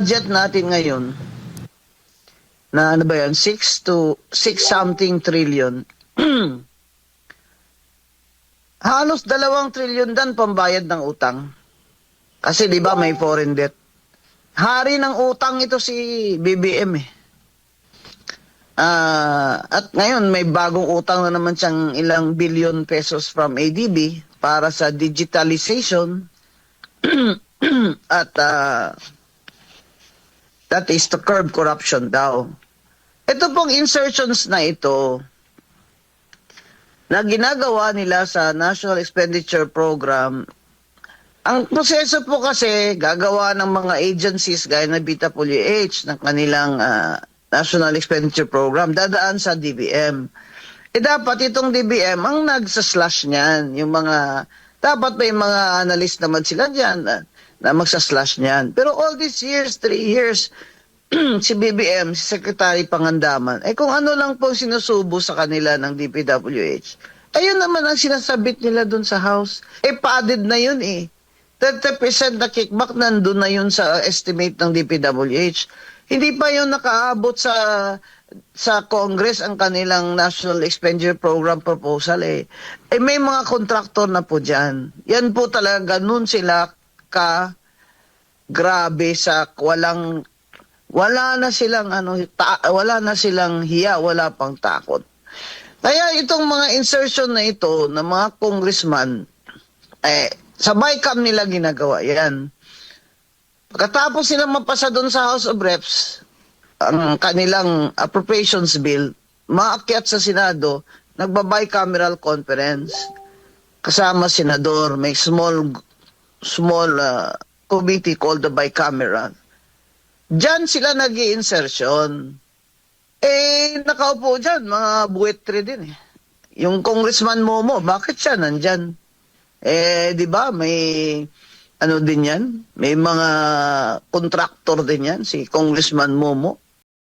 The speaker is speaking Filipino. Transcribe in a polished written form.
budget natin ngayon, na ano ba yan, 6 something trillion. Halos 2 trillion dan pambayad ng utang. Kasi di ba may foreign debt. Hari ng utang ito si BBM eh. At ngayon may bagong utang na naman siyang ilang billion pesos from ADB para sa digitalization at that is to curb corruption daw. Ito pong insertions na ito na ginagawa nila sa National Expenditure Program, ang proseso po kasi gagawa ng mga agencies gaya ng BWH ng kanilang National Expenditure Program, dadaan sa DBM. Dapat itong DBM ang nagsaslash niyan. Yung mga, dapat may mga analyst naman sila dyan na magsaslash niyan. Pero all these years, 3 years, si BBM, si Secretary Pangandaman, kung ano lang po sinusubo sa kanila ng DPWH, ayun naman ang sinasabit nila dun sa House. Padded na yun eh. 30% na kickback nandun na yun sa estimate ng DPWH. Hindi pa yun nakaabot sa Congress ang kanilang National Expenditure Program proposal eh. May mga kontraktor na po dyan. Yan po talaga, ganun sila grabe sa wala na silang hiya, wala pang takot. Kaya itong mga insertion na ito ng mga congressman, sa BICAM nila ginagawa yan. Pagkatapos sila mapasa doon sa House of Reps, ang kanilang appropriations bill, maakyat sa Senado, nagba-bicameral conference. Kasama senador, may small committee called the bicameral. Diyan sila nag-i-insertion. Nakaupo dyan, mga buwetri din eh. Yung Congressman Momo, bakit siya nandyan? Di ba, may ano din yan? May mga contractor din yan, si Congressman Momo.